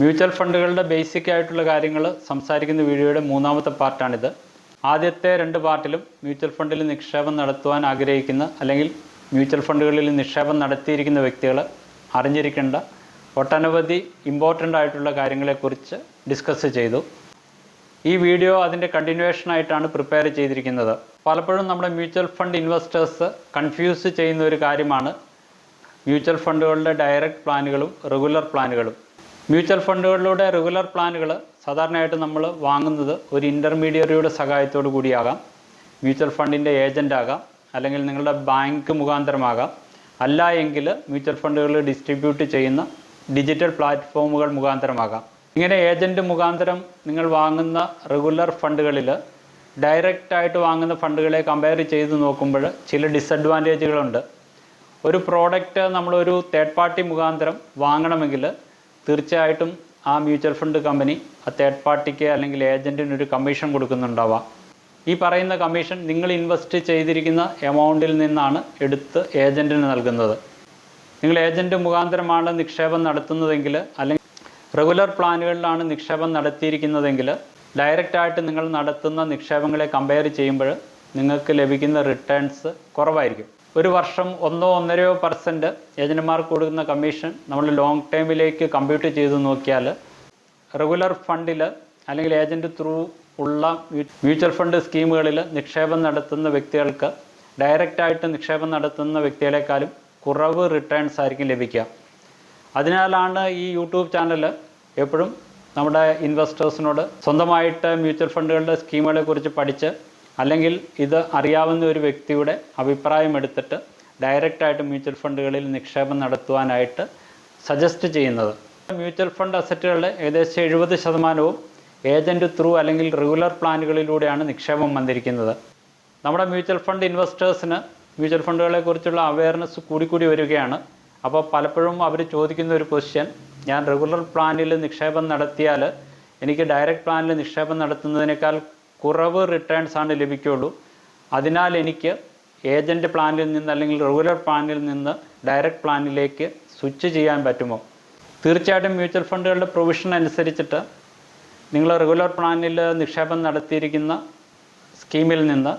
Mutual ഫണ്ടുകളുടെ basic ആയിട്ടുള്ള കാര്യങ്ങൾ സംസാരിക്കുന്ന വീഡിയോയുടെ മൂന്നാമത്തെ പാർട്ടാണിത്. ആദ്യത്തെ 2 പാർട്ടിലും മ്യൂച്വൽ ഫണ്ടിൽ നിക്ഷേപം നടത്തുവാൻ ആഗ്രഹിക്കുന്ന അല്ലെങ്കിൽ മ്യൂച്വൽ ഫണ്ടുകളിൽ നിക്ഷേപം നടത്തിയിരിക്കുന്ന വ്യക്തികൾ അറിഞ്ഞിരിക്കേണ്ട ഒട്ടനവധി ഇമ്പോർട്ടൻ്റ് ആയിട്ടുള്ള കാര്യങ്ങളെക്കുറിച്ച് ഡിസ്കസ് ചെയ്തു. ഈ വീഡിയോ അതിൻ്റെ കണ്ടിന്യൂവേഷനായിട്ടാണ് പ്രിപ്പയർ ചെയ്തിരിക്കുന്നത്. പലപ്പോഴും നമ്മുടെ മ്യൂച്വൽ ഫണ്ട് ഇൻവെസ്റ്റേഴ്സ് കൺഫ്യൂസ് ചെയ്യുന്ന ഒരു കാര്യമാണ് മ്യൂച്വൽ ഫണ്ടുകളുടെ ഡയറക്റ്റ് പ്ലാനുകളും റെഗുലർ പ്ലാനുകളും. മ്യൂച്വൽ ഫണ്ടുകളിലൂടെ റെഗുലർ പ്ലാനുകൾ സാധാരണയായിട്ട് നമ്മൾ വാങ്ങുന്നത് ഒരു ഇൻ്റർമീഡിയറിയുടെ സഹായത്തോടു കൂടിയാകാം, മ്യൂച്വൽ ഫണ്ടിൻ്റെ ഏജൻ്റ് ആകാം, അല്ലെങ്കിൽ നിങ്ങളുടെ ബാങ്ക് മുഖാന്തരമാകാം, അല്ല എങ്കിൽ മ്യൂച്വൽ ഫണ്ടുകൾ ഡിസ്ട്രിബ്യൂട്ട് ചെയ്യുന്ന ഡിജിറ്റൽ പ്ലാറ്റ്ഫോമുകൾ മുഖാന്തരമാകാം. ഇങ്ങനെ ഏജൻറ്റ് മുഖാന്തരം നിങ്ങൾ വാങ്ങുന്ന റെഗുലർ ഫണ്ടുകളിൽ ഡയറക്റ്റായിട്ട് വാങ്ങുന്ന ഫണ്ടുകളെ കമ്പയർ ചെയ്ത് നോക്കുമ്പോൾ ചില ഡിസഡ്വാൻറ്റേജുകളുണ്ട്. ഒരു പ്രോഡക്റ്റ് നമ്മളൊരു തേർഡ് പാർട്ടി മുഖാന്തരം വാങ്ങണമെങ്കിൽ തീർച്ചയായിട്ടും ആ മ്യൂച്വൽ ഫണ്ട് കമ്പനി ആ തേർഡ് പാർട്ടിക്ക് അല്ലെങ്കിൽ ഏജൻറ്റിനൊരു കമ്മീഷൻ കൊടുക്കുന്നുണ്ടാവാം. ഈ പറയുന്ന കമ്മീഷൻ നിങ്ങൾ ഇൻവെസ്റ്റ് ചെയ്തിരിക്കുന്ന എമൗണ്ടിൽ നിന്നാണ് എടുത്ത് ഏജൻറ്റിന് നൽകുന്നത്. നിങ്ങൾ ഏജൻറ്റ് മുഖാന്തരമാണ് നിക്ഷേപം നടത്തുന്നതെങ്കിൽ അല്ലെങ്കിൽ റെഗുലർ പ്ലാനുകളിലാണ് നിക്ഷേപം നടത്തിയിരിക്കുന്നതെങ്കിൽ ഡയറക്റ്റായിട്ട് നിങ്ങൾ നടത്തുന്ന നിക്ഷേപങ്ങളെ കമ്പയർ ചെയ്യുമ്പോൾ നിങ്ങൾക്ക് ലഭിക്കുന്ന റിട്ടേൺസ് കുറവായിരിക്കും. ഒരു വർഷം 1-1.5% ഏജന്റുമാർക്ക് കൊടുക്കുന്ന കമ്മീഷൻ നമ്മൾ ലോങ് ടൈമിലേക്ക് കമ്പ്യൂട്ട് ചെയ്ത് നോക്കിയാൽ റെഗുലർ ഫണ്ടിൽ അല്ലെങ്കിൽ ഏജൻറ്റ് ത്രൂ ഉള്ള മ്യൂച്വൽ ഫണ്ട് സ്കീമുകളിൽ നിക്ഷേപം നടത്തുന്ന വ്യക്തികൾക്ക് ഡയറക്റ്റായിട്ട് നിക്ഷേപം നടത്തുന്ന വ്യക്തികളെക്കാളും കുറവ് റിട്ടേൺസ് ആയിരിക്കും ലഭിക്കുക. അതിനാലാണ് ഈ യൂട്യൂബ് ചാനൽ എപ്പോഴും നമ്മുടെ ഇൻവെസ്റ്റേഴ്സിനോട് സ്വന്തമായിട്ട് മ്യൂച്വൽ ഫണ്ടുകളുടെ സ്കീമുകളെക്കുറിച്ച് പഠിച്ച് അല്ലെങ്കിൽ ഇത് അറിയാവുന്ന ഒരു വ്യക്തിയുടെ അഭിപ്രായം എടുത്തിട്ട് ഡയറക്റ്റായിട്ട് മ്യൂച്വൽ ഫണ്ടുകളിൽ നിക്ഷേപം നടത്തുവാനായിട്ട് സജസ്റ്റ് ചെയ്യുന്നത്. മ്യൂച്വൽ ഫണ്ട് അസറ്റുകളുടെ ഏകദേശം 70% ഏജൻറ്റ് ത്രൂ അല്ലെങ്കിൽ റെഗുലർ പ്ലാനുകളിലൂടെയാണ് നിക്ഷേപം വന്നിരിക്കുന്നത്. നമ്മുടെ മ്യൂച്വൽ ഫണ്ട് ഇൻവെസ്റ്റേഴ്സിന് മ്യൂച്വൽ ഫണ്ടുകളെക്കുറിച്ചുള്ള അവയർനെസ് കൂടിക്കൂടി വരികയാണ്. അപ്പോൾ പലപ്പോഴും അവർ ചോദിക്കുന്ന ഒരു ക്വസ്റ്റ്യൻ, ഞാൻ റെഗുലർ പ്ലാനിൽ നിക്ഷേപം നടത്തിയാൽ എനിക്ക് ഡയറക്റ്റ് പ്ലാനിൽ നിക്ഷേപം നടത്തുന്നതിനേക്കാൾ കുറവ് റിട്ടേൺസ് ആണ് ലഭിക്കുകയുള്ളൂ, അതിനാൽ എനിക്ക് ഏജൻറ്റ് പ്ലാനിൽ നിന്ന് അല്ലെങ്കിൽ റെഗുലർ പ്ലാനിൽ നിന്ന് ഡയറക്റ്റ് പ്ലാനിലേക്ക് സ്വിച്ച് ചെയ്യാൻ പറ്റുമോ? തീർച്ചയായിട്ടും മ്യൂച്വൽ ഫണ്ടുകളുടെ പ്രൊവിഷൻ അനുസരിച്ചിട്ട് നിങ്ങൾ റെഗുലർ പ്ലാനിൽ നിക്ഷേപം നടത്തിയിരിക്കുന്ന സ്കീമിൽ നിന്ന്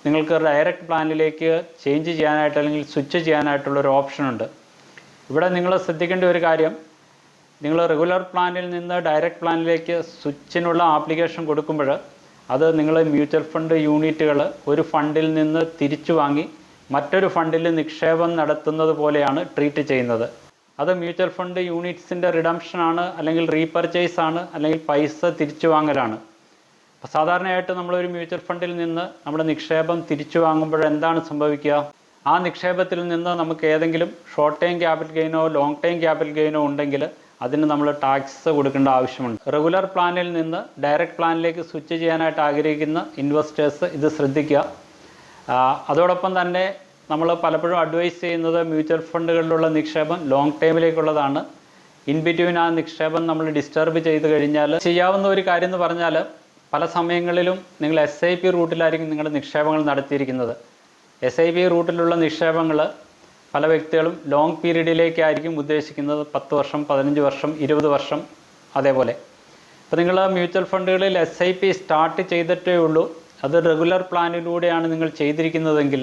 നിങ്ങൾക്ക് ഡയറക്റ്റ് പ്ലാനിലേക്ക് ചേഞ്ച് ചെയ്യാനായിട്ട് അല്ലെങ്കിൽ സ്വിച്ച് ചെയ്യാനായിട്ടുള്ളൊരു ഓപ്ഷനുണ്ട്. ഇവിടെ നിങ്ങൾ ശ്രദ്ധിക്കേണ്ട ഒരു കാര്യം, നിങ്ങൾ റെഗുലർ പ്ലാനിൽ നിന്ന് ഡയറക്റ്റ് പ്ലാനിലേക്ക് സ്വിച്ചിനുള്ള ആപ്ലിക്കേഷൻ കൊടുക്കുമ്പോൾ അത് നിങ്ങൾ മ്യൂച്വൽ ഫണ്ട് യൂണിറ്റുകൾ ഒരു ഫണ്ടിൽ നിന്ന് തിരിച്ചു വാങ്ങി മറ്റൊരു ഫണ്ടിൽ നിക്ഷേപം നടത്തുന്നത് പോലെയാണ് ട്രീറ്റ് ചെയ്യുന്നത്. അത് മ്യൂച്വൽ ഫണ്ട് യൂണിറ്റ്സിൻ്റെ റിഡംഷനാണ്, അല്ലെങ്കിൽ റീപർച്ചേസ് ആണ്, അല്ലെങ്കിൽ പൈസ തിരിച്ചു വാങ്ങലാണ്. അപ്പോൾ സാധാരണയായിട്ട് നമ്മളൊരു മ്യൂച്വൽ ഫണ്ടിൽ നിന്ന് നമ്മുടെ നിക്ഷേപം തിരിച്ചു വാങ്ങുമ്പോൾ എന്താണ് സംഭവിക്കുക? ആ നിക്ഷേപത്തിൽ നിന്ന് നമുക്ക് ഏതെങ്കിലും ഷോർട്ട് ടൈം ക്യാപിറ്റൽ ഗെയിനോ ലോങ് ടൈം ക്യാപിറ്റൽ ഗെയിനോ ഉണ്ടെങ്കിൽ അതിന് നമ്മൾ ടാക്സ് കൊടുക്കേണ്ട ആവശ്യമുണ്ട്. റെഗുലർ പ്ലാനിൽ നിന്ന് ഡയറക്റ്റ് പ്ലാനിലേക്ക് സ്വിച്ച് ചെയ്യാനായിട്ട് ആഗ്രഹിക്കുന്ന ഇൻവെസ്റ്റേഴ്സ് ഇത് ശ്രദ്ധിക്കുക. അതോടൊപ്പം തന്നെ നമ്മൾ പലപ്പോഴും അഡ്വൈസ് ചെയ്യുന്നത് മ്യൂച്വൽ ഫണ്ടുകളിലുള്ള നിക്ഷേപം ലോങ് ടൈമിലേക്കുള്ളതാണ്. ഇൻ ബിറ്റ്വീൻ ആ നിക്ഷേപം നമ്മൾ ഡിസ്റ്റർബ് ചെയ്ത് കഴിഞ്ഞാൽ ചെയ്യാവുന്ന ഒരു കാര്യം എന്ന് പറഞ്ഞാൽ, പല സമയങ്ങളിലും നിങ്ങൾ SIP റൂട്ടിലായിരിക്കും നിങ്ങളുടെ നിക്ഷേപങ്ങൾ നടത്തിയിരിക്കുന്നത്. SIP റൂട്ടിലുള്ള നിക്ഷേപങ്ങൾ പല വ്യക്തികളും ലോങ് പീരീഡിലേക്കായിരിക്കും ഉദ്ദേശിക്കുന്നത്, 10 വർഷം, 15 വർഷം, 20 വർഷം, അതേപോലെ. അപ്പോൾ നിങ്ങൾ മ്യൂച്വൽ ഫണ്ടുകളിൽ SIP സ്റ്റാർട്ട് ചെയ്തിട്ടേ ഉള്ളൂ, അത് റെഗുലർ പ്ലാനിലൂടെയാണ് നിങ്ങൾ ചെയ്തിരിക്കുന്നതെങ്കിൽ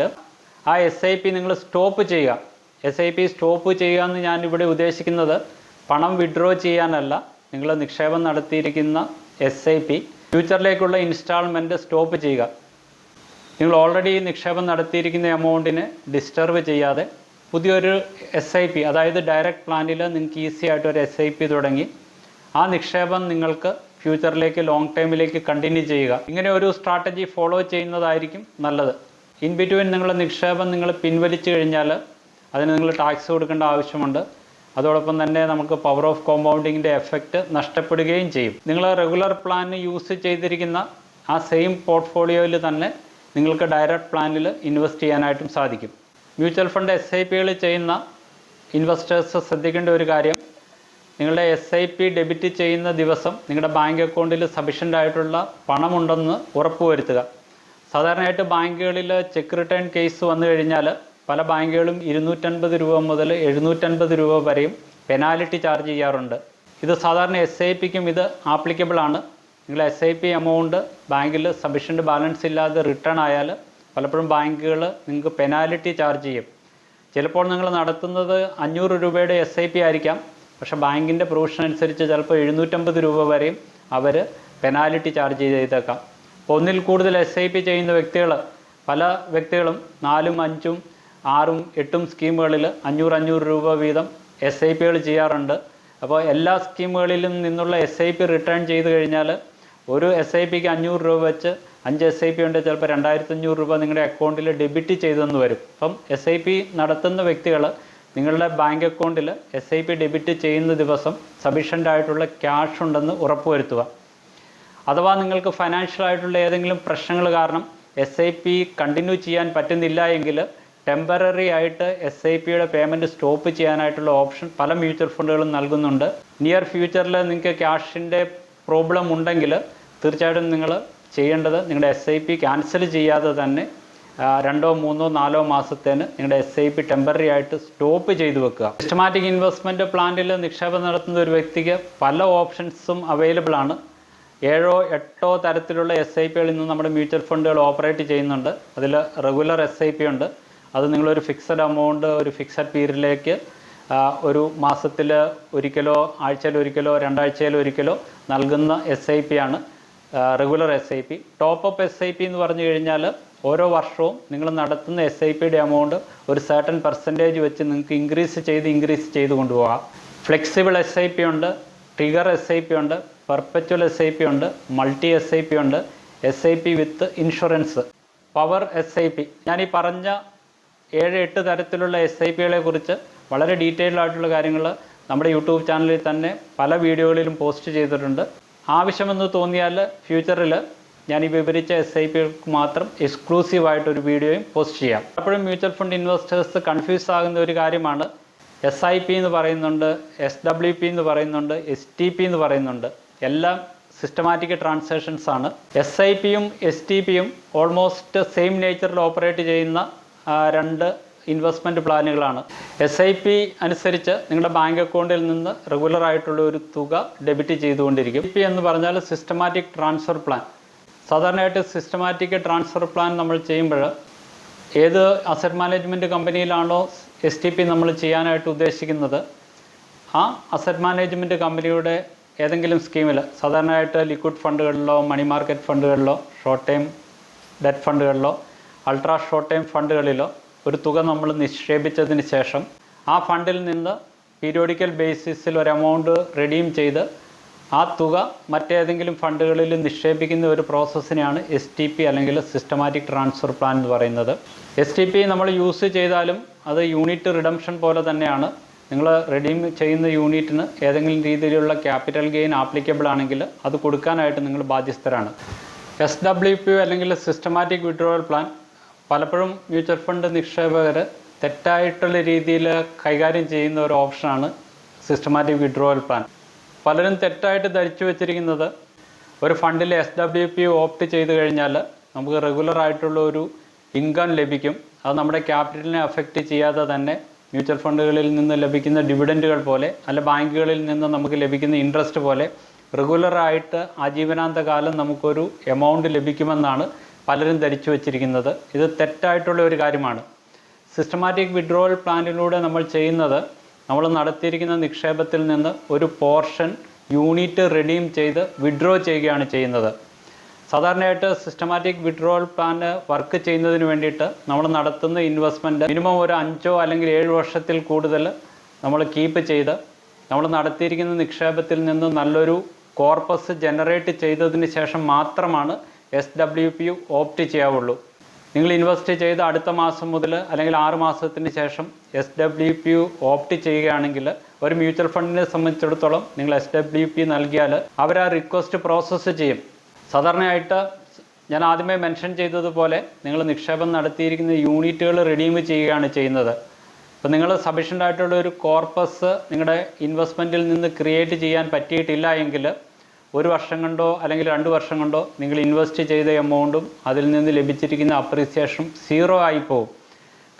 ആ SIP നിങ്ങൾ സ്റ്റോപ്പ് ചെയ്യുക. SIP സ്റ്റോപ്പ് ചെയ്യുക എന്ന് ഞാനിവിടെ ഉദ്ദേശിക്കുന്നത് പണം വിഡ്രോ ചെയ്യാനല്ല, നിങ്ങൾ നിക്ഷേപം നടത്തിയിരിക്കുന്ന SIP ഫ്യൂച്ചറിലേക്കുള്ള ഇൻസ്റ്റാൾമെൻറ്റ് സ്റ്റോപ്പ് ചെയ്യുക. നിങ്ങൾ ഓൾറെഡി നിക്ഷേപം നടത്തിയിരിക്കുന്ന എമൗണ്ടിനെ ഡിസ്റ്റർബ് ചെയ്യാതെ പുതിയൊരു SIP, അതായത് ഡയറക്റ്റ് പ്ലാനിൽ നിങ്ങൾക്ക് ഈസി ആയിട്ടൊരു SIP തുടങ്ങി ആ നിക്ഷേപം നിങ്ങൾക്ക് ഫ്യൂച്ചറിലേക്ക് ലോങ് ടൈമിലേക്ക് കണ്ടിന്യൂ ചെയ്യുക. ഇങ്ങനെ ഒരു സ്ട്രാറ്റജി ഫോളോ ചെയ്യുന്നതായിരിക്കും നല്ലത്. ഇൻ ബിറ്റ്വീൻ നിങ്ങളുടെ നിക്ഷേപം നിങ്ങൾ പിൻവലിച്ചു കഴിഞ്ഞാൽ അതിന് നിങ്ങൾ ടാക്സ് കൊടുക്കേണ്ട ആവശ്യമുണ്ട്. അതോടൊപ്പം തന്നെ നമുക്ക് പവർ ഓഫ് കോമ്പൗണ്ടിങ്ങിൻ്റെ എഫക്റ്റ് നഷ്ടപ്പെടുകയും ചെയ്യും. നിങ്ങൾ റെഗുലർ പ്ലാൻ യൂസ് ചെയ്തിരിക്കുന്ന ആ സെയിം പോർട്ട്ഫോളിയോയിൽ തന്നെ നിങ്ങൾക്ക് ഡയറക്റ്റ് പ്ലാനിൽ ഇൻവെസ്റ്റ് ചെയ്യാനായിട്ടും സാധിക്കും. മ്യൂച്വൽ ഫണ്ട് SIPകൾ ചെയ്യുന്ന ഇൻവെസ്റ്റേഴ്സ് ശ്രദ്ധിക്കേണ്ട ഒരു കാര്യം, നിങ്ങളുടെ SIP ഡെബിറ്റ് ചെയ്യുന്ന ദിവസം നിങ്ങളുടെ ബാങ്ക് അക്കൗണ്ടിൽ സഫീഷ്യൻ്റ് ആയിട്ടുള്ള പണമുണ്ടെന്ന് ഉറപ്പുവരുത്തുക. സാധാരണയായിട്ട് ബാങ്കുകളിൽ ചെക്ക് റിട്ടേൺ കേസ് വന്നു കഴിഞ്ഞാൽ പല ബാങ്കുകളും 250 രൂപ മുതൽ 750 രൂപ വരെയും പെനാൽറ്റി ചാർജ് ചെയ്യാറുണ്ട്. ഇത് സാധാരണ SIPക്കും ഇത് ആപ്ലിക്കബിൾ ആണ്. നിങ്ങൾ SIP എമൗണ്ട് ബാങ്കിൽ സഫീഷ്യൻറ്റ് ബാലൻസ് ഇല്ലാതെ റിട്ടേൺ ആയാൽ പലപ്പോഴും ബാങ്കുകൾ നിങ്ങൾക്ക് പെനാൽറ്റി ചാർജ് ചെയ്യും. ചിലപ്പോൾ നിങ്ങൾ നടത്തുന്നത് 500 രൂപയുടെ SIP ആയിരിക്കാം, പക്ഷേ ബാങ്കിൻ്റെ പ്രൊവിഷൻ അനുസരിച്ച് ചിലപ്പോൾ 750 രൂപ വരെയും അവർ പെനാൽറ്റി ചാർജ് ചെയ്തേക്കാം. അപ്പോൾ ഒന്നിൽ കൂടുതൽ SIP ചെയ്യുന്ന വ്യക്തികൾ, പല വ്യക്തികളും 4ഉം 5ഉം 6ഉം 8ഉം സ്കീമുകളിൽ 500 രൂപ വീതം SIPകൾ ചെയ്യാറുണ്ട്. അപ്പോൾ എല്ലാ സ്കീമുകളിലും നിന്നുള്ള SIP റിട്ടേൺ ചെയ്ത് കഴിഞ്ഞാൽ ഒരു SIPക്ക് 500 രൂപ വെച്ച് 5 SIP ഉണ്ട്, ചിലപ്പോൾ 2500 രൂപ നിങ്ങളുടെ അക്കൗണ്ടിൽ ഡെബിറ്റ് ചെയ്തെന്ന് വരും. അപ്പം SIP നടത്തുന്ന വ്യക്തികൾ നിങ്ങളുടെ ബാങ്ക് അക്കൗണ്ടിൽ SIP ഡെബിറ്റ് ചെയ്യുന്ന ദിവസം സഫീഷ്യൻ്റ് ആയിട്ടുള്ള ക്യാഷ് ഉണ്ടെന്ന് ഉറപ്പുവരുത്തുക. അഥവാ നിങ്ങൾക്ക് ഫൈനാൻഷ്യൽ ആയിട്ടുള്ള ഏതെങ്കിലും പ്രശ്നങ്ങൾ കാരണം SIP കണ്ടിന്യൂ ചെയ്യാൻ പറ്റുന്നില്ല എങ്കിൽ ടെമ്പററി ആയിട്ട് SIPയുടെ പേയ്മെൻറ്റ് സ്റ്റോപ്പ് ചെയ്യാനായിട്ടുള്ള ഓപ്ഷൻ പല മ്യൂച്വൽ ഫണ്ടുകളും നൽകുന്നുണ്ട്. നിയർ ഫ്യൂച്ചറിൽ നിങ്ങൾക്ക് ക്യാഷിൻ്റെ പ്രോബ്ലം ഉണ്ടെങ്കിൽ തീർച്ചയായിട്ടും നിങ്ങൾ ചെയ്യേണ്ടത് നിങ്ങളുടെ SIP ക്യാൻസൽ ചെയ്യാതെ തന്നെ 2, 3, 4 മാസത്തേന് നിങ്ങളുടെ SIP ടെമ്പററി ആയിട്ട് സ്റ്റോപ്പ് ചെയ്ത് വെക്കുക. സിസ്റ്റമാറ്റിക് ഇൻവെസ്റ്റ്മെൻറ്റ് പ്ലാനിൽ നിക്ഷേപം നടത്തുന്ന ഒരു വ്യക്തിക്ക് പല ഓപ്ഷൻസും അവൈലബിൾ ആണ്. 7, 8 തരത്തിലുള്ള SIPകളിൽ നിന്ന് നമ്മുടെ മ്യൂച്വൽ ഫണ്ടുകൾ ഓപ്പറേറ്റ് ചെയ്യുന്നുണ്ട്. അതിൽ റെഗുലർ SIP ഉണ്ട്. അത് നിങ്ങളൊരു ഫിക്സഡ് എമൗണ്ട് ഒരു ഫിക്സഡ് പീരീഡിലേക്ക് ഒരു മാസത്തിൽ ഒരിക്കലോ ആഴ്ചയിൽ ഒരിക്കലോ 2 ആഴ്ചയിൽ ഒരിക്കലോ നൽകുന്ന SIP ആണ് റെഗുലർ SIP. ടോപ്പ് SIP എന്ന് പറഞ്ഞു കഴിഞ്ഞാൽ ഓരോ വർഷവും നിങ്ങൾ നടത്തുന്ന SIPയുടെ എമൗണ്ട് ഒരു സർട്ടൻ പെർസെൻറ്റേജ് വെച്ച് നിങ്ങൾക്ക് ഇൻക്രീസ് ചെയ്ത് കൊണ്ടുപോകാം. ഫ്ലെക്സിബിൾ SIP ഉണ്ട്, ട്രിഗർ SIP ഉണ്ട്, പെർപ്പച്വൽ SIP ഉണ്ട്, മൾട്ടി SIP ഉണ്ട്, SIP വിത്ത് ഇൻഷുറൻസ്, പവർ SIP. ഞാൻ ഈ പറഞ്ഞ 7, 8 തരത്തിലുള്ള SIPകളെ കുറിച്ച് വളരെ ഡീറ്റെയിൽഡ് ആയിട്ടുള്ള കാര്യങ്ങൾ നമ്മുടെ യൂട്യൂബ് ചാനലിൽ തന്നെ പല വീഡിയോകളിലും പോസ്റ്റ് ചെയ്തിട്ടുണ്ട്. ആവശ്യമെന്ന് തോന്നിയാൽ ഫ്യൂച്ചറിൽ ഞാൻ ഈ വിവരിച്ച SIPകൾക്ക് മാത്രം എക്സ്ക്ലൂസീവായിട്ടൊരു വീഡിയോയും പോസ്റ്റ് ചെയ്യാം. അപ്പോഴും മ്യൂച്വൽ ഫണ്ട് ഇൻവെസ്റ്റേഴ്സ് കൺഫ്യൂസ് ആകുന്ന ഒരു കാര്യമാണ്. SIP എന്ന് പറയുന്നുണ്ട്, SWP എന്ന് പറയുന്നുണ്ട്, STP എന്ന് പറയുന്നുണ്ട്. എല്ലാം സിസ്റ്റമാറ്റിക് ട്രാൻസാക്ഷൻസ് ആണ്. SIPയും STPയും ഓൾമോസ്റ്റ് സെയിം നേച്ചറിൽ ഓപ്പറേറ്റ് ചെയ്യുന്ന 2 ഇൻവെസ്റ്റ്മെൻറ്റ് പ്ലാനുകളാണ്. SIP അനുസരിച്ച് നിങ്ങളുടെ ബാങ്ക് അക്കൗണ്ടിൽ നിന്ന് റെഗുലർ ആയിട്ടുള്ള ഒരു തുക ഡെബിറ്റ് ചെയ്തുകൊണ്ടിരിക്കും. STP എന്ന് പറഞ്ഞാൽ സിസ്റ്റമാറ്റിക് ട്രാൻസ്ഫർ പ്ലാൻ. സാധാരണയായിട്ട് സിസ്റ്റമാറ്റിക് ട്രാൻസ്ഫർ പ്ലാൻ നമ്മൾ ചെയ്യുമ്പോൾ ഏത് അസറ്റ് മാനേജ്മെൻറ്റ് കമ്പനിയിലാണോ STP നമ്മൾ ചെയ്യാനായിട്ട് ഉദ്ദേശിക്കുന്നത് ആ അസറ്റ് മാനേജ്മെൻറ്റ് കമ്പനിയുടെ ഏതെങ്കിലും സ്കീമിൽ, സാധാരണയായിട്ട് ലിക്വിഡ് ഫണ്ടുകളിലോ മണി മാർക്കറ്റ് ഫണ്ടുകളിലോ ഷോർട്ട് ടൈം ഡെറ്റ് ഫണ്ടുകളിലോ അൾട്രാ ഷോർട്ട് ടൈം ഫണ്ടുകളിലോ ഒരു തുക നമ്മൾ നിക്ഷേപിച്ചതിന് ശേഷം ആ ഫണ്ടിൽ നിന്ന് പീരിയോഡിക്കൽ ബേസിസിൽ ഒരു എമൗണ്ട് റെഡീം ചെയ്ത് ആ തുക മറ്റേതെങ്കിലും ഫണ്ടുകളിൽ നിക്ഷേപിക്കുന്ന ഒരു പ്രോസസ്സിനെയാണ് STP അല്ലെങ്കിൽ സിസ്റ്റമാറ്റിക് ട്രാൻസ്ഫർ പ്ലാൻ എന്ന് പറയുന്നത്. STP നമ്മൾ യൂസ് ചെയ്താലും അത് യൂണിറ്റ് റിഡംഷൻ പോലെ തന്നെയാണ്. നിങ്ങൾ റെഡീം ചെയ്യുന്ന യൂണിറ്റിന് ഏതെങ്കിലും രീതിയിലുള്ള ക്യാപിറ്റൽ ഗെയിൻ ആപ്ലിക്കബിൾ ആണെങ്കിൽ അത് കൊടുക്കാനായിട്ട് നിങ്ങൾ ബാധ്യസ്ഥരാണ്. SWP അല്ലെങ്കിൽ സിസ്റ്റമാറ്റിക് വിഡ്രോവൽ പ്ലാൻ പലപ്പോഴും മ്യൂച്വൽ ഫണ്ട് നിക്ഷേപകർ തെറ്റായിട്ടുള്ള രീതിയിൽ കൈകാര്യം ചെയ്യുന്ന ഒരു ഓപ്ഷനാണ് സിസ്റ്റമാറ്റിക് വിഡ്രോവൽ പ്ലാൻ. പലരും തെറ്റായിട്ട് ധരിച്ചു വച്ചിരിക്കുന്നത് ഒരു ഫണ്ടിൽ SWP ഓപ്റ്റ് ചെയ്ത് കഴിഞ്ഞാൽ നമുക്ക് റെഗുലർ ആയിട്ടുള്ള ഒരു ഇൻകം ലഭിക്കും. അത് നമ്മുടെ ക്യാപിറ്റലിനെ അഫക്റ്റ് ചെയ്യാതെ തന്നെ മ്യൂച്വൽ ഫണ്ടുകളിൽ നിന്ന് ലഭിക്കുന്ന ഡിവിഡൻറ്റുകൾ പോലെ അല്ല ബാങ്കുകളിൽ നിന്ന് നമുക്ക് ലഭിക്കുന്ന ഇൻട്രസ്റ്റ് പോലെ റെഗുലറായിട്ട് ആജീവനാന്ത കാലം നമുക്കൊരു എമൗണ്ട് ലഭിക്കുമെന്നാണ് പലരും ധരിച്ചു വച്ചിരിക്കുന്നത്. ഇത് തെറ്റായിട്ടുള്ള ഒരു കാര്യമാണ്. സിസ്റ്റമാറ്റിക് വിഡ്രോവൽ പ്ലാനിലൂടെ നമ്മൾ ചെയ്യുന്നത് നമ്മൾ നടത്തിയിരിക്കുന്ന നിക്ഷേപത്തിൽ നിന്ന് ഒരു പോർഷൻ യൂണിറ്റ് റെഡീം ചെയ്ത് വിഡ്രോ ചെയ്യുകയാണ് ചെയ്യുന്നത്. സാധാരണയായിട്ട് സിസ്റ്റമാറ്റിക് വിഡ്രോവൽ പ്ലാൻ വർക്ക് ചെയ്യുന്നതിന് വേണ്ടിയിട്ട് നമ്മൾ നടത്തുന്ന ഇൻവെസ്റ്റ്മെൻറ്റ് മിനിമം ഒരു 5 അല്ലെങ്കിൽ 7 വർഷത്തിൽ കൂടുതൽ നമ്മൾ കീപ്പ് ചെയ്ത് നമ്മൾ നടത്തിയിരിക്കുന്ന നിക്ഷേപത്തിൽ നിന്ന് നല്ലൊരു കോർപ്പസ് ജനറേറ്റ് ചെയ്തതിന് ശേഷം മാത്രമാണ് SWP ഓപ്റ്റ് ചെയ്യാവുള്ളൂ. നിങ്ങൾ ഇൻവെസ്റ്റ് ചെയ്ത് അടുത്ത മാസം മുതൽ അല്ലെങ്കിൽ 6 മാസത്തിന് ശേഷം SWP ഓപ്റ്റ് ചെയ്യുകയാണെങ്കിൽ ഒരു മ്യൂച്വൽ ഫണ്ടിനെ സംബന്ധിച്ചിടത്തോളം നിങ്ങൾ SWP നൽകിയാൽ അവർ ആ റിക്വസ്റ്റ് പ്രോസസ്സ് ചെയ്യും. സാധാരണയായിട്ട് ഞാൻ ആദ്യമേ മെൻഷൻ ചെയ്തതുപോലെ നിങ്ങൾ നിക്ഷേപം നടത്തിയിരിക്കുന്ന യൂണിറ്റുകൾ റെഡീം ചെയ്യുകയാണ് ചെയ്യുന്നത്. അപ്പോൾ നിങ്ങൾ സഫീഷ്യൻ്റ് ആയിട്ടുള്ള ഒരു കോർപ്പസ് നിങ്ങളുടെ ഇൻവെസ്റ്റ്മെൻറ്റിൽ നിന്ന് ക്രിയേറ്റ് ചെയ്യാൻ പറ്റിയിട്ടില്ല എങ്കിൽ 1 വർഷം കൊണ്ടോ അല്ലെങ്കിൽ 2 വർഷം കൊണ്ടോ നിങ്ങൾ ഇൻവെസ്റ്റ് ചെയ്ത എമൗണ്ടും അതിൽ നിന്ന് ലഭിച്ചിരിക്കുന്ന അപ്രീസിയേഷനും 0 ആയി പോകും.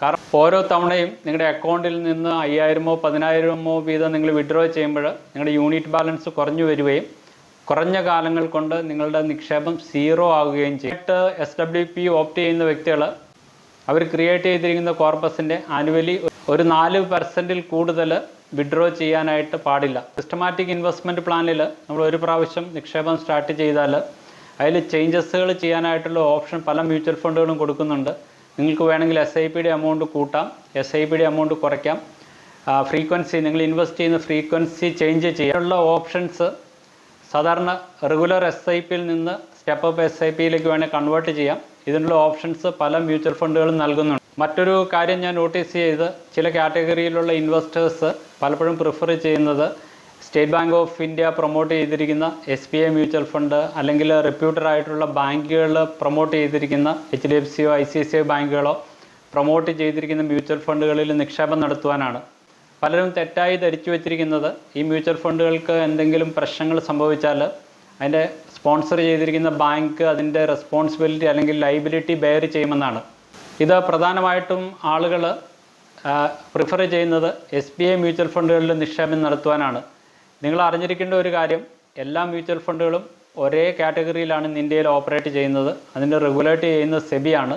കാരണം ഓരോ തവണയും നിങ്ങളുടെ അക്കൗണ്ടിൽ നിന്ന് 5000-ഓ 10,000-ഓ വീതം നിങ്ങൾ വിഡ്രോ ചെയ്യുമ്പോൾ നിങ്ങളുടെ യൂണിറ്റ് ബാലൻസ് കുറഞ്ഞു വരികയും കുറഞ്ഞ കാലങ്ങൾ കൊണ്ട് നിങ്ങളുടെ നിക്ഷേപം 0 ആകുകയും ചെയ്യും. SWP ഓപ്റ്റ് ചെയ്യുന്ന വ്യക്തികൾ അവർ ക്രിയേറ്റ് ചെയ്തിരിക്കുന്ന കോർപ്പസിൻ്റെ ആനുവലി ഒരു 4% കൂടുതൽ വിഡ്രോ ചെയ്യാനായിട്ട് പാടില്ല. സിസ്റ്റമാറ്റിക് ഇൻവെസ്റ്റ്മെൻറ്റ് പ്ലാനിൽ നമ്മൾ ഒരു പ്രാവശ്യം നിക്ഷേപം സ്റ്റാർട്ട് ചെയ്താൽ അതിൽ ചേഞ്ചസുകൾ ചെയ്യാനായിട്ടുള്ള ഓപ്ഷൻ പല മ്യൂച്വൽ ഫണ്ടുകളും കൊടുക്കുന്നുണ്ട്. നിങ്ങൾക്ക് വേണമെങ്കിൽ SIPയുടെ എമൗണ്ട് കൂട്ടാം, SIPയുടെ എമൗണ്ട് കുറയ്ക്കാം, ഫ്രീക്വൻസി നിങ്ങൾ ഇൻവെസ്റ്റ് ചെയ്യുന്ന ഫ്രീക്വൻസി ചേഞ്ച് ചെയ്യാനുള്ള ഓപ്ഷൻസ് സാധാരണ റെഗുലർ SIPയിൽ നിന്ന് സ്റ്റെപ്പ് SIPയിലേക്ക് വേണമെങ്കിൽ കൺവേർട്ട് ചെയ്യാം. ഇതിനുള്ള ഓപ്ഷൻസ് പല മ്യൂച്വൽ ഫണ്ടുകളും നൽകുന്നുണ്ട്. മറ്റൊരു കാര്യം ഞാൻ നോട്ടീസ് ചെയ്ത് ചില കാറ്റഗറിയിലുള്ള ഇൻവെസ്റ്റേഴ്സ് പലപ്പോഴും പ്രിഫർ ചെയ്യുന്നത് state bank of India promote ചെയ്തിരിക്കുന്ന SBI മ്യൂച്വൽ ഫണ്ട് അല്ലെങ്കിൽ റെപ്യൂട്ടഡ് ആയിട്ടുള്ള ബാങ്കുകൾ പ്രൊമോട്ട് ചെയ്തിരിക്കുന്ന HDFCയോ ICICI ബാങ്കുകളോ പ്രൊമോട്ട് ചെയ്തിരിക്കുന്ന മ്യൂച്വൽ ഫണ്ടുകളിൽ നിക്ഷേപം നടത്തുവാനാണ്. പലരും തെറ്റായി ധരിച്ചു വച്ചിരിക്കുന്നത് ഈ മ്യൂച്വൽ ഫണ്ടുകൾക്ക് എന്തെങ്കിലും പ്രശ്നങ്ങൾ സംഭവിച്ചാൽ അതിൻ്റെ സ്പോൺസർ ചെയ്തിരിക്കുന്ന ബാങ്ക് അതിൻ്റെ റെസ്പോൺസിബിലിറ്റി അല്ലെങ്കിൽ ലൈബിലിറ്റി ബെയർ ചെയ്യുമെന്നാണ്. ഇത് പ്രധാനമായിട്ടും ആളുകൾ പ്രിഫർ ചെയ്യുന്നത് SBI മ്യൂച്വൽ ഫണ്ടുകളിൽ നിക്ഷേപം നടത്തുവാനാണ്. നിങ്ങൾ അറിഞ്ഞിരിക്കേണ്ട ഒരു കാര്യം, എല്ലാ മ്യൂച്വൽ ഫണ്ടുകളും ഒരേ കാറ്റഗറിയിലാണ് ഇന്ത്യയിൽ ഓപ്പറേറ്റ് ചെയ്യുന്നത്. അതിൻ്റെ റെഗുലേറ്റ് ചെയ്യുന്നത് സെബിയാണ്.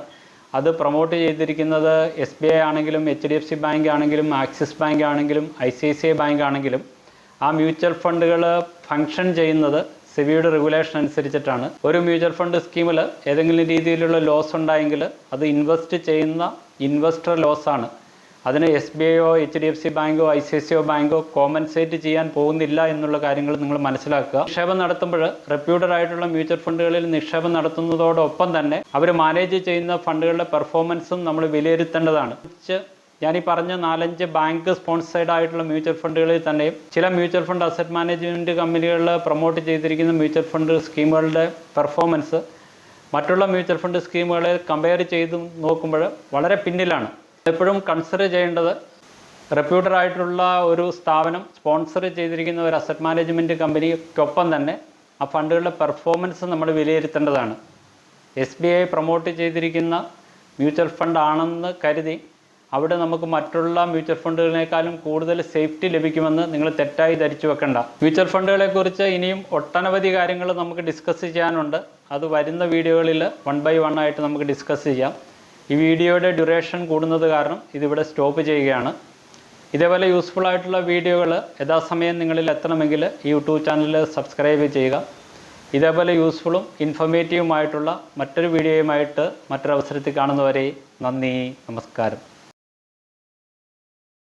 അത് പ്രൊമോട്ട് ചെയ്തിരിക്കുന്നത് SBI ആണെങ്കിലും HDFC ബാങ്ക് ആണെങ്കിലും ആക്സിസ് ബാങ്ക് ആണെങ്കിലും ICICI ബാങ്ക് ആണെങ്കിലും ആ മ്യൂച്വൽ ഫണ്ടുകൾ ഫങ്ഷൻ ചെയ്യുന്നത് സെബിയുടെ റെഗുലേഷൻ അനുസരിച്ചിട്ടാണ്. ഒരു മ്യൂച്വൽ ഫണ്ട് സ്കീമിൽ ഏതെങ്കിലും രീതിയിലുള്ള ലോസ് ഉണ്ടായെങ്കിൽ അത് ഇൻവെസ്റ്റ് ചെയ്യുന്ന ഇൻവെസ്റ്റർ ലോസാണ്. അതിന് SBIയോ HDFC ബാങ്കോ ICICI ബാങ്കോ കോമ്പൻസേറ്റ് ചെയ്യാൻ പോകുന്നില്ല എന്നുള്ള കാര്യങ്ങൾ നിങ്ങൾ മനസ്സിലാക്കുക. നിക്ഷേപം നടത്തുമ്പോൾ റെപ്യൂട്ടഡ് ആയിട്ടുള്ള മ്യൂച്വൽ ഫണ്ടുകളിൽ നിക്ഷേപം നടത്തുന്നതോടൊപ്പം തന്നെ അവർ മാനേജ് ചെയ്യുന്ന ഫണ്ടുകളുടെ പെർഫോമൻസും നമ്മൾ വിലയിരുത്തേണ്ടതാണ്. ഞാനീ പറഞ്ഞ 4-5 ബാങ്ക് സ്പോൺസേഡ് ആയിട്ടുള്ള മ്യൂച്വൽ ഫണ്ടുകളിൽ തന്നെയും ചില മ്യൂച്വൽ ഫണ്ട് അസറ്റ് മാനേജ്മെൻറ്റ് കമ്പനികളിൽ പ്രൊമോട്ട് ചെയ്തിരിക്കുന്ന മ്യൂച്വൽ ഫണ്ട് സ്കീമുകളുടെ പെർഫോമൻസ് മറ്റുള്ള മ്യൂച്വൽ ഫണ്ട് സ്കീമുകളെ കമ്പയർ ചെയ്ത് നോക്കുമ്പോൾ വളരെ പിന്നിലാണ്. എപ്പോഴും കൺസിഡർ ചെയ്യേണ്ടത് റെപ്യൂട്ടഡ് ആയിട്ടുള്ള ഒരു സ്ഥാപനം സ്പോൺസർ ചെയ്തിരിക്കുന്ന ഒരു അസറ്റ് മാനേജ്മെൻറ്റ് കമ്പനിക്കൊപ്പം തന്നെ ആ ഫണ്ടുകളുടെ പെർഫോമൻസ് നമ്മൾ വിലയിരുത്തേണ്ടതാണ്. SBI പ്രൊമോട്ട് ചെയ്തിരിക്കുന്ന മ്യൂച്വൽ ഫണ്ട് ആണെന്ന് കരുതി അവിടെ നമുക്ക് മറ്റുള്ള മ്യൂച്വൽ ഫണ്ടുകളെക്കാളും കൂടുതൽ സേഫ്റ്റി ലഭിക്കുമെന്ന് നിങ്ങൾ തെറ്റായി ധരിച്ചു വെക്കണ്ട. മ്യൂച്വൽ ഫണ്ടുകളെക്കുറിച്ച് ഇനിയും ഒട്ടനവധി കാര്യങ്ങൾ നമുക്ക് ഡിസ്കസ് ചെയ്യാനുണ്ട്. അത് വരുന്ന വീഡിയോകളിൽ 1 by 1 ആയിട്ട് നമുക്ക് ഡിസ്കസ് ചെയ്യാം. ഈ വീഡിയോയുടെ ഡ്യൂറേഷൻ കൂടുന്നത് കാരണം ഇതിവിടെ സ്റ്റോപ്പ് ചെയ്യുകയാണ്. ഇതേപോലെ യൂസ്ഫുൾ ആയിട്ടുള്ള വീഡിയോകൾ യഥാസമയം നിങ്ങളിൽ എത്തണമെങ്കിൽ ഈ യൂട്യൂബ് ചാനൽ സബ്സ്ക്രൈബ് ചെയ്യുക. ഇതേപോലെ യൂസ്ഫുള്ളും ഇൻഫോർമേറ്റീവുമായിട്ടുള്ള മറ്റൊരു വീഡിയോയുമായിട്ട് മറ്റൊരവസരത്തിൽ കാണുന്നവരെ നന്ദി, നമസ്കാരം.